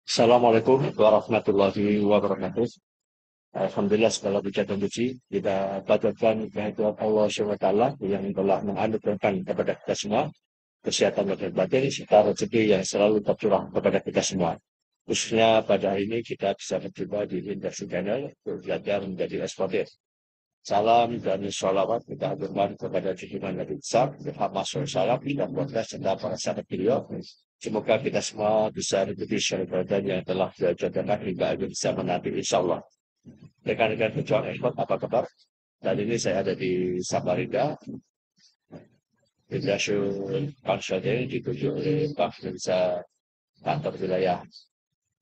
Assalamualaikum warahmatullahi wabarakatuh. Alhamdulillah segala puja dan puji kita panjatkan kehadirat Allah SWT yang telah menganugerahkan kepada kita semua kesehatan dan batin serta rezeki yang selalu tercurah kepada kita semua. Khususnya pada hari ini kita bisa berjumpa di Industri Channel untuk belajar menjadi eksportir. Salam dan sholawat kita aturkan kepada junjungan Nabi besar Muhammad SAW dan keluarga serta para sahabat beliau. Semoga kita semua bisa mengikuti syariat yang telah diajarkan hingga akhir zaman nanti insya Allah. Rekan-rekan pejuang ekspor, apa kabar? Dan ini saya ada di Samarinda, Industrial Consulting ditunjuk oleh Bank Indonesia kantor wilayah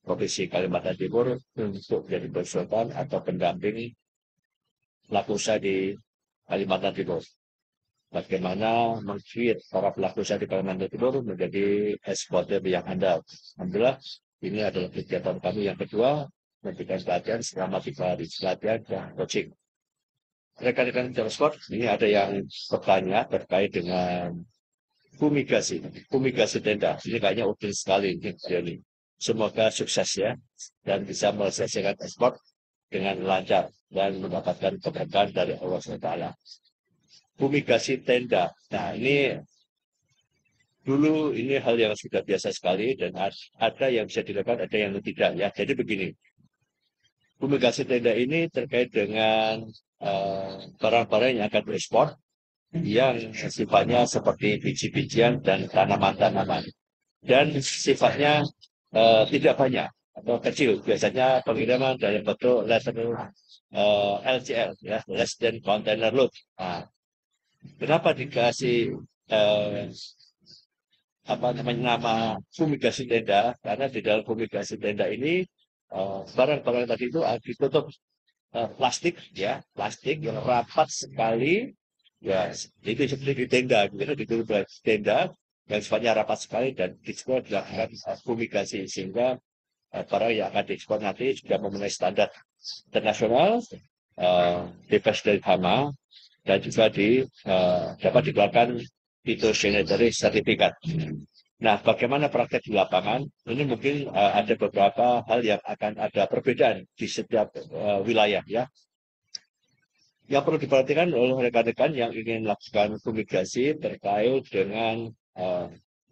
Provinsi Kalimantan Timur untuk menjadi konsultan atau pendamping pelaku usaha di Kalimantan Timur. Bagaimana meng-create para pelaku usaha di Kalimantan Timur menjadi eksportir yang andal. Alhamdulillah, ini adalah kegiatan kami yang kedua, memberikan pelatihan selama 3 hari, pelatihan dan coaching. Rekan-rekan transport, ini ada yang bertanya terkait dengan fumigasi. Fumigasi tenda, ini kayaknya urgent sekali ini. Semoga sukses ya, dan bisa menyelesaikan ekspor dengan lancar dan mendapatkan keberkahan dari Allah SWT. Fumigasi tenda. Nah, ini dulu ini hal yang sudah biasa sekali dan ada yang bisa dilakukan, ada yang tidak ya. Jadi begini, fumigasi tenda ini terkait dengan barang-barang yang akan diekspor yang sifatnya seperti biji-bijian dan tanaman-tanaman dan sifatnya tidak banyak atau kecil. Biasanya pengiriman dari bentuk letter LCL ya, less than container load. Nah, kenapa dikasih apa namanya nama fumigasi tenda? Karena di dalam fumigasi tenda ini barang-barang tadi itu ditutup plastik ya, plastik yang rapat sekali ya, itu seperti di tenda gitu, ditutup tenda yang sifatnya rapat sekali dan diekspor dilakukan fumigasi sehingga barang yang akan diekspor nanti sudah memenuhi standar internasional, bebas dari hama dan juga dapat dikeluarkan phytosanitary certificate. Nah, bagaimana praktek di lapangan? Ini mungkin ada beberapa hal yang akan ada perbedaan di setiap wilayah ya. Yang perlu diperhatikan oleh rekan-rekan yang ingin melakukan fumigasi terkait dengan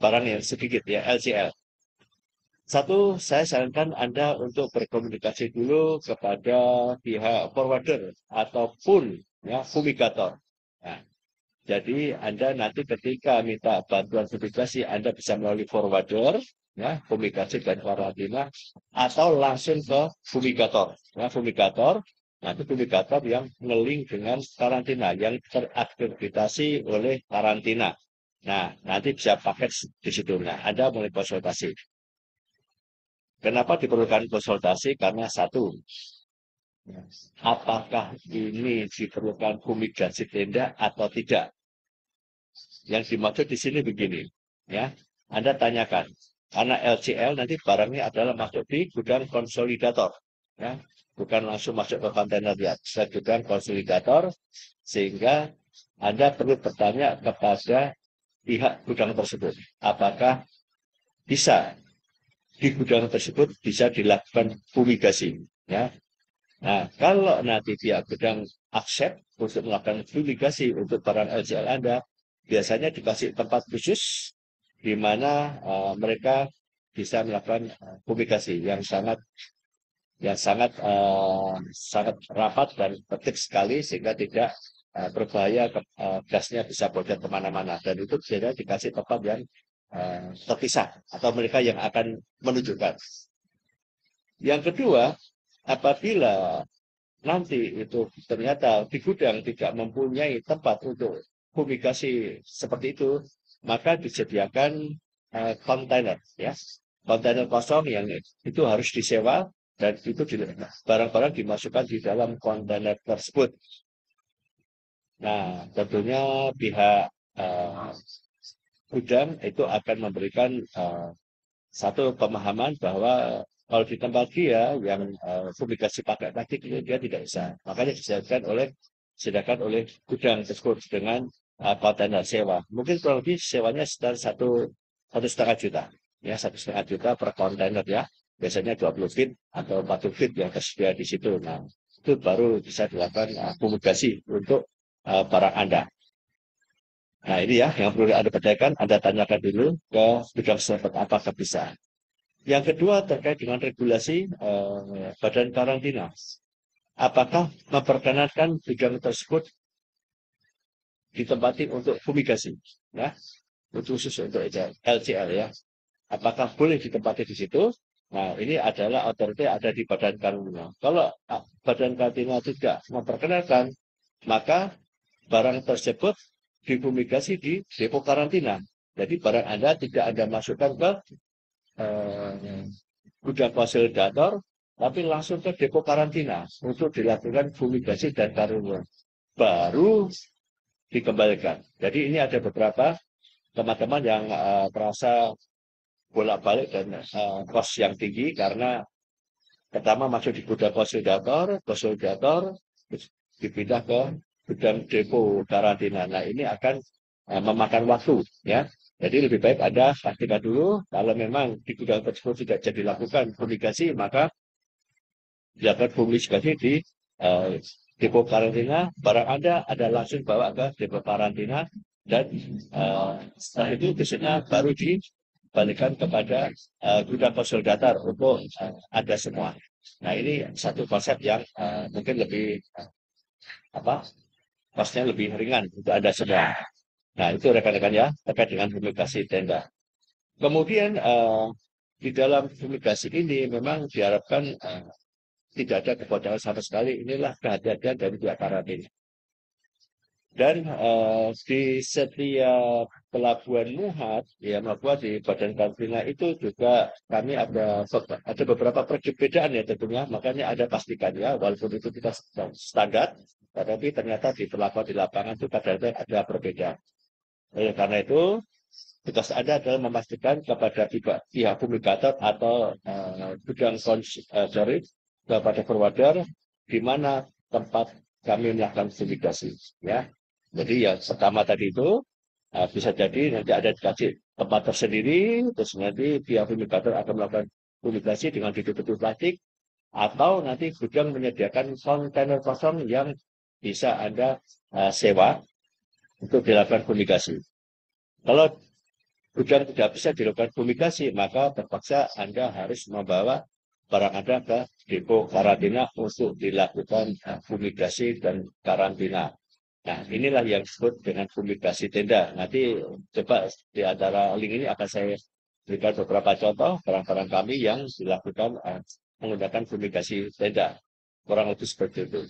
barang yang sedikit ya, LCL. Satu, saya sarankan Anda untuk berkomunikasi dulu kepada pihak forwarder ataupun ya fumigator. Nah, jadi Anda nanti ketika minta bantuan fumigasi, Anda bisa melalui forwarder, ya, fumigasi dan karantina, atau langsung ke fumigator. Ya, fumigator, nanti fumigator yang ngeling dengan karantina, yang terakreditasi oleh karantina. Nah, nanti bisa pakai di situ. Nah, Anda mulai konsultasi. Kenapa diperlukan konsultasi? Karena satu, apakah ini diperlukan fumigasi tenda atau tidak? Yang dimaksud di sini begini, ya. Anda tanyakan, karena LCL nanti barangnya adalah masuk di gudang konsolidator, ya, bukan langsung masuk ke kontainer ya, gudang konsolidator, sehingga Anda perlu bertanya kepada pihak gudang tersebut, apakah bisa di gudang tersebut bisa dilakukan fumigasi, ya. Nah, kalau nanti pihak gudang accept untuk melakukan fumigasi untuk barang LCL Anda, biasanya dikasih tempat khusus di mana mereka bisa melakukan fumigasi yang sangat rapat dan tertib sekali sehingga tidak berbahaya, gasnya bisa bocor kemana-mana dan itu biasanya dikasih tempat yang terpisah atau mereka yang akan menunjukkan. Yang kedua, apabila nanti itu ternyata di gudang tidak mempunyai tempat untuk fumigasi seperti itu, maka disediakan kontainer, ya, kontainer kosong yang itu harus disewa dan itu barang-barang dimasukkan di dalam kontainer tersebut. Nah, tentunya pihak gudang itu akan memberikan satu pemahaman bahwa kalau di tempat dia yang fumigasi pakai plastik dia tidak bisa. Makanya disediakan oleh gudang tersebut dengan kontainer sewa. Mungkin kurang lebih sewanya sekitar 1,5 juta, ya 1,5 juta per kontainer ya. biasanya 20 feet atau 40 feet yang tersedia di situ. Nah, itu baru bisa dilakukan fumigasi untuk barang Anda. Nah, ini ya yang perlu Anda pertanyakan, Anda tanyakan dulu ke bidang setempat apakah bisa. Yang kedua terkait dengan regulasi badan karantina. Apakah memperkenankan bidang tersebut ditempati untuk fumigasi? Ya, khusus untuk LCL ya. Apakah boleh ditempati di situ? Nah, ini adalah otoritas ada di badan karantina. Kalau badan karantina tidak memperkenalkan, maka barang tersebut difumigasi di depo karantina. Jadi barang Anda tidak Anda masukkan ke gudang konsolidator, tapi langsung ke depo karantina untuk dilakukan fumigasi dan karantina. Baru dikembalikan. Jadi ini ada beberapa teman-teman yang merasa bolak-balik dan kos yang tinggi karena pertama masuk di gudang konsolidator dipindah ke gudang depo karantina. Nah ini akan memakan waktu ya. Jadi lebih baik Anda pastikan dulu kalau memang di gudang tersebut tidak jadi lakukan fumigasi maka dilakukan fumigasi di depo karantina. Barang Anda langsung bawa ke depo karantina dan setelah itu biasanya baru dibalikan kepada gudang konsolidator untuk Anda semua. Nah ini satu konsep yang mungkin lebih kosnya lebih ringan untuk Anda semua. Nah itu rekan-rekan ya terkait dengan fumigasi tenda. Kemudian di dalam fumigasi ini memang diharapkan tidak ada kebocoran sama sekali. Inilah kehati-hatian dari pihak karantina. Dan di setiap pelabuhan MUHAT, ya Mabua di Badan Karantina itu juga kami ada beberapa perbedaan ya tentunya, makanya ada pastikan ya, walaupun itu kita standar, tetapi ternyata di pelabuhan di lapangan itu kadang-kadang ada perbedaan. Karena itu, tugas Anda adalah memastikan kepada pihak fumigator atau gudang kepada forwarder di mana tempat kami melakukan fumigasi ya. Jadi yang pertama tadi itu bisa jadi nanti ada dikasih tempat tersendiri, terus nanti pihak fumigator akan melakukan fumigasi dengan ditutup plastik, atau nanti gudang menyediakan kontainer kosong yang bisa Anda sewa untuk dilakukan fumigasi. Kalau gudang tidak bisa dilakukan fumigasi, maka terpaksa Anda harus membawa barang Anda ke depo karantina untuk dilakukan fumigasi dan karantina. Nah, inilah yang disebut dengan fumigasi tenda. Nanti coba di antara link ini akan saya berikan beberapa contoh barang-barang kami yang dilakukan menggunakan fumigasi tenda. Kurang lebih seperti itu.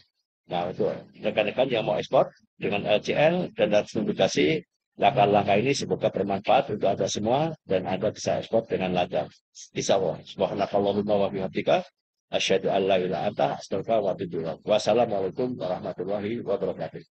Nah, untuk rekan-rekan yang mau ekspor dengan LCL dan harus fumigasi, langkah-langkah ini semoga bermanfaat untuk Anda semua dan Anda bisa ekspor dengan lancar. Insyaallah. Subhanakallahumma wa bihamdika asyhadu an la ilaha illa anta astaghfiruka wa atubu ilaik. Wassalamualaikum warahmatullahi wabarakatuh.